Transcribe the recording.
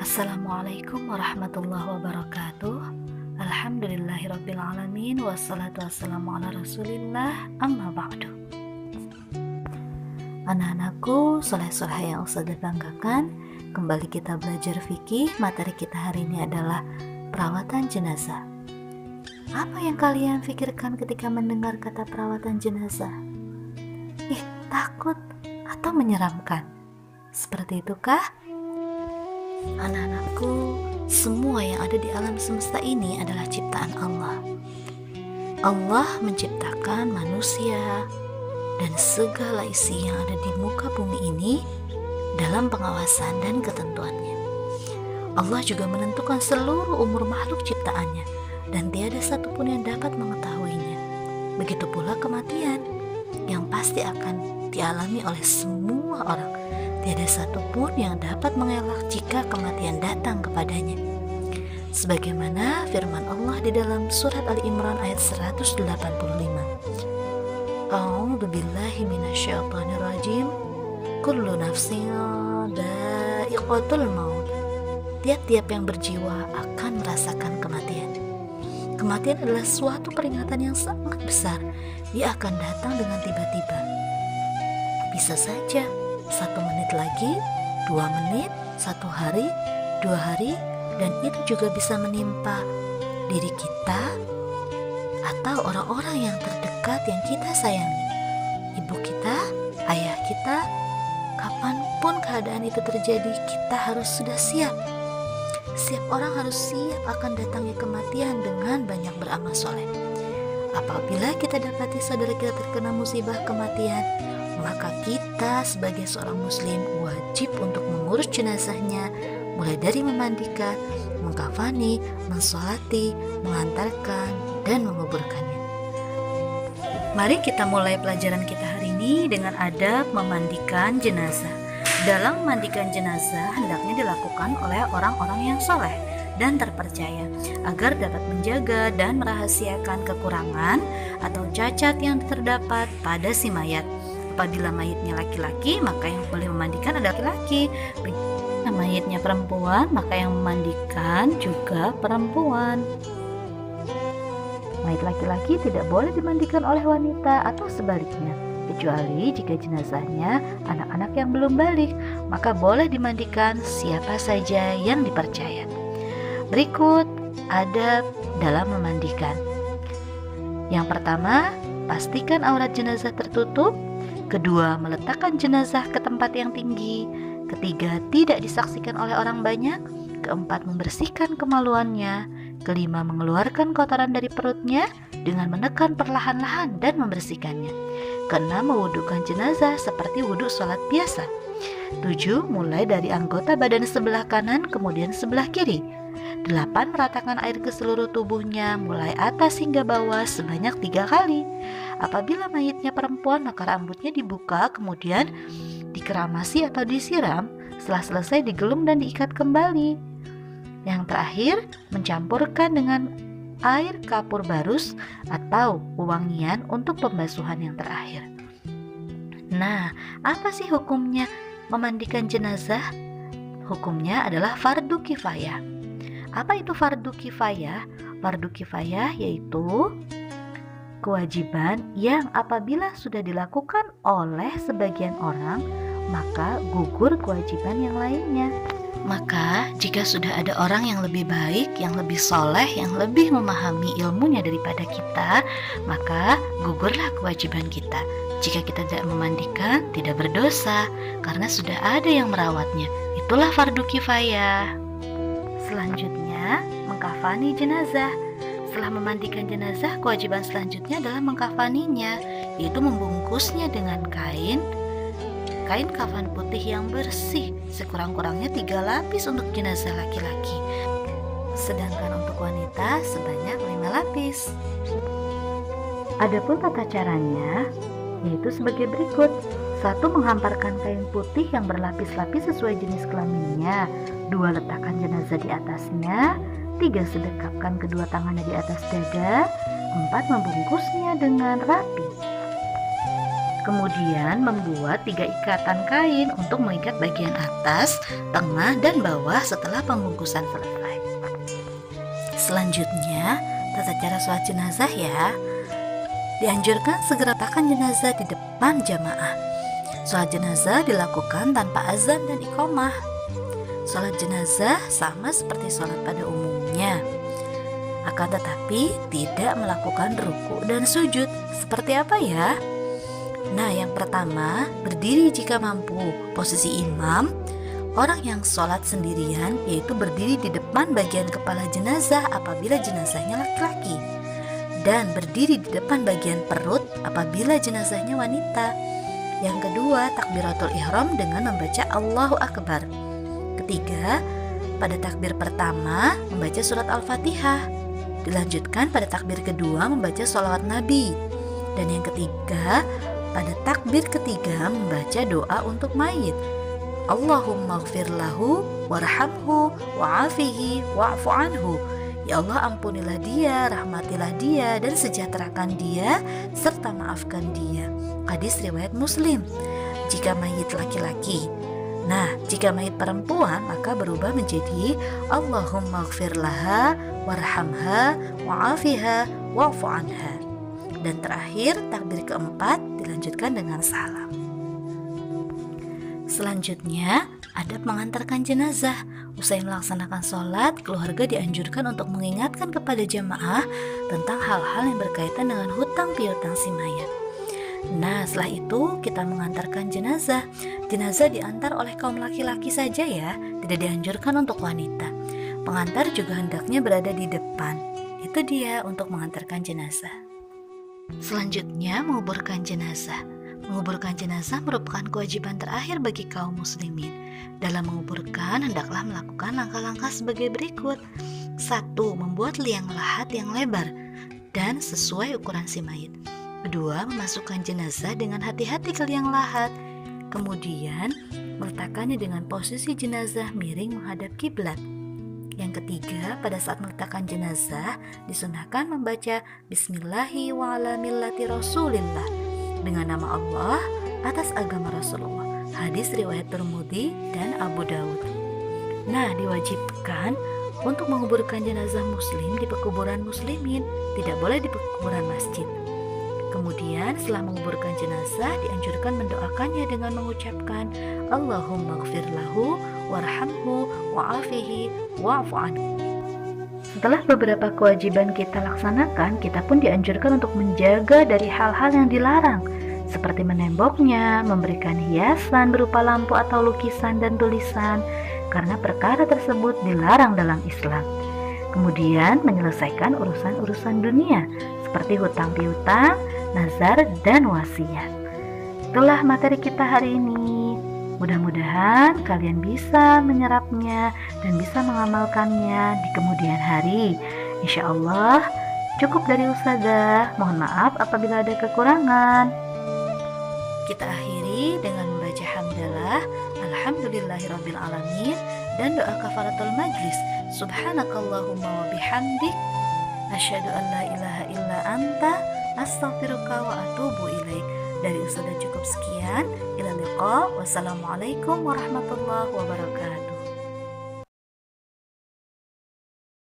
Assalamualaikum warahmatullahi wabarakatuh. Alhamdulillahirrabbilalamin. Wassalatu wassalamu ala rasulillah, amma ba'du. Anak-anakku, soleh-soleh yang Ustazah banggakan, kembali kita belajar fikih. Materi kita hari ini adalah perawatan jenazah. Apa yang kalian pikirkan ketika mendengar kata perawatan jenazah? Takut atau menyeramkan? Seperti itukah? Anak-anakku, semua yang ada di alam semesta ini adalah ciptaan Allah. Allah menciptakan manusia dan segala isi yang ada di muka bumi ini dalam pengawasan dan ketentuannya. Allah juga menentukan seluruh umur makhluk ciptaannya dan tiada satupun yang dapat mengetahuinya. Begitu pula kematian yang pasti akan dialami oleh semua orang. Tiada satupun yang dapat mengelak jika kematian datang kepadanya. Sebagaimana firman Allah di dalam surat Ali Imran ayat 185. A'udzu billahi minasyaitonir rajim. Kullu nafsin dha'iqatul maut. Tiap-tiap yang berjiwa akan merasakan kematian. Kematian adalah suatu peringatan yang sangat besar. Dia akan datang dengan tiba-tiba. Bisa saja 1 menit lagi, 2 menit, 1 hari, 2 hari, dan itu juga bisa menimpa diri kita atau orang-orang yang terdekat yang kita sayangi. Ibu kita, ayah kita, kapanpun keadaan itu terjadi, kita harus sudah siap. Setiap orang harus siap akan datangnya kematian dengan banyak beramal soleh. Apabila kita dapati saudara kita terkena musibah kematian, maka kita sebagai seorang muslim wajib untuk mengurus jenazahnya, mulai dari memandikan, mengkafani, mensolati, mengantarkan, dan menguburkannya. Mari kita mulai pelajaran kita hari ini dengan adab memandikan jenazah. Dalam memandikan jenazah hendaknya dilakukan oleh orang-orang yang soleh dan terpercaya agar dapat menjaga dan merahasiakan kekurangan atau cacat yang terdapat pada si mayat. Apabila mayitnya laki-laki, maka yang boleh memandikan adalah laki-laki. Bila mayitnya perempuan, maka yang memandikan juga perempuan. Mayit laki-laki tidak boleh dimandikan oleh wanita atau sebaliknya, kecuali jika jenazahnya anak-anak yang belum balik, maka boleh dimandikan siapa saja yang dipercaya. Berikut adab dalam memandikan. Yang pertama, pastikan aurat jenazah tertutup. Kedua, meletakkan jenazah ke tempat yang tinggi. Ketiga, tidak disaksikan oleh orang banyak. Keempat, membersihkan kemaluannya. Kelima, mengeluarkan kotoran dari perutnya dengan menekan perlahan-lahan dan membersihkannya. Keenam, mewudukan jenazah seperti wudhu sholat biasa. 7, mulai dari anggota badan sebelah kanan kemudian sebelah kiri. 8, meratakan air ke seluruh tubuhnya mulai atas hingga bawah sebanyak 3 kali. Apabila mayitnya perempuan, maka rambutnya dibuka kemudian dikeramasi atau disiram. Setelah selesai digelum dan diikat kembali. Yang terakhir, mencampurkan dengan air kapur barus atau wewangian untuk pembasuhan yang terakhir. Nah, apa sih hukumnya memandikan jenazah? Hukumnya adalah fardu kifayah. Apa itu fardu kifayah? Fardu kifayah yaitu kewajiban yang apabila sudah dilakukan oleh sebagian orang, maka gugur kewajiban yang lainnya. Maka jika sudah ada orang yang lebih baik, yang lebih soleh, yang lebih memahami ilmunya daripada kita, maka gugurlah kewajiban kita. Jika kita tidak memandikan, tidak berdosa, karena sudah ada yang merawatnya. Itulah fardu kifayah. Selanjutnya, mengkafani jenazah. Setelah memandikan jenazah, kewajiban selanjutnya adalah mengkafaninya, yaitu membungkusnya dengan kain kafan putih yang bersih, sekurang-kurangnya 3 lapis untuk jenazah laki-laki, sedangkan untuk wanita sebanyak 5 lapis. Adapun tata caranya yaitu sebagai berikut. 1. Menghamparkan kain putih yang berlapis-lapis sesuai jenis kelaminnya. 2. Letakkan jenazah di atasnya. 3. Sedekapkan kedua tangannya di atas dada. 4. Membungkusnya dengan rapi. Kemudian membuat 3 ikatan kain untuk mengikat bagian atas, tengah, dan bawah setelah pembungkusan selesai. Selanjutnya, tata cara sholat jenazah ya. Dianjurkan segera letakkan jenazah di depan jamaah. Sholat jenazah dilakukan tanpa azan dan iqamah. Sholat jenazah sama seperti sholat pada umumnya, akan tetapi tidak melakukan ruku dan sujud. Seperti apa ya? Nah, yang pertama, berdiri jika mampu. Posisi imam, orang yang sholat sendirian yaitu berdiri di depan bagian kepala jenazah apabila jenazahnya laki-laki, dan berdiri di depan bagian perut apabila jenazahnya wanita. Yang kedua, takbiratul ihram dengan membaca Allahu Akbar. Ketiga, pada takbir pertama membaca surat Al-Fatihah. Dilanjutkan pada takbir kedua membaca sholawat Nabi. Dan yang ketiga, pada takbir ketiga membaca doa untuk mayit. Allahumma gfir lahu warhamhu wa'afihi wa'fu anhu. Ya Allah, ampunilah dia, rahmatilah dia, dan sejahterakan dia, serta maafkan dia. Hadis riwayat Muslim. Jika mayit laki-laki. Nah, jika mayit perempuan maka berubah menjadi Allahumma gfir laha warhamha wa'afiha wa'fu anha. Dan terakhir, takbir keempat dilanjutkan dengan salam. Selanjutnya, adab mengantarkan jenazah. Usai melaksanakan sholat, keluarga dianjurkan untuk mengingatkan kepada jamaah tentang hal-hal yang berkaitan dengan hutang piutang si mayat. Nah, setelah itu kita mengantarkan jenazah. Jenazah diantar oleh kaum laki-laki saja ya, tidak dianjurkan untuk wanita. Pengantar juga hendaknya berada di depan. Itu dia untuk mengantarkan jenazah. Selanjutnya, menguburkan jenazah. Menguburkan jenazah merupakan kewajiban terakhir bagi kaum muslimin. Dalam menguburkan, hendaklah melakukan langkah-langkah sebagai berikut. 1. Membuat liang lahat yang lebar dan sesuai ukuran si mayit. 2. Memasukkan jenazah dengan hati-hati ke liang lahat. Kemudian, meletakkannya dengan posisi jenazah miring menghadap kiblat. Yang ketiga, pada saat meletakkan jenazah, disunahkan membaca Bismillahi wa ala millati Rasulillah, dengan nama Allah atas agama Rasulullah. Hadis riwayat Tirmidzi dan Abu Daud. Nah, diwajibkan untuk menguburkan jenazah muslim di pekuburan muslimin, tidak boleh di pekuburan masjid. Kemudian setelah menguburkan jenazah dianjurkan mendoakannya dengan mengucapkan Allahumma gfir lahu warhamhu wa'afihi wa'fu anhu. Setelah beberapa kewajiban kita laksanakan, kita pun dianjurkan untuk menjaga dari hal-hal yang dilarang, seperti menemboknya, memberikan hiasan berupa lampu atau lukisan dan tulisan, karena perkara tersebut dilarang dalam Islam. Kemudian menyelesaikan urusan-urusan dunia, seperti hutang piutang, nazar, dan wasiat. Itulah materi kita hari ini. Mudah-mudahan kalian bisa menyerapnya dan bisa mengamalkannya di kemudian hari. Insya Allah cukup dari Ustazah. Mohon maaf apabila ada kekurangan. Kita akhiri dengan membaca hamdalah, alhamdulillahirabbil alamin, dan doa kafaratul majlis. Subhanakallahumma wa bihamdik, asyhadu an la ilaha illa anta, astaghfiruka wa atubu ilaik. Dari Ustazah cukup sekian. Ila liqa. Wassalamualaikum warahmatullahi wabarakatuh.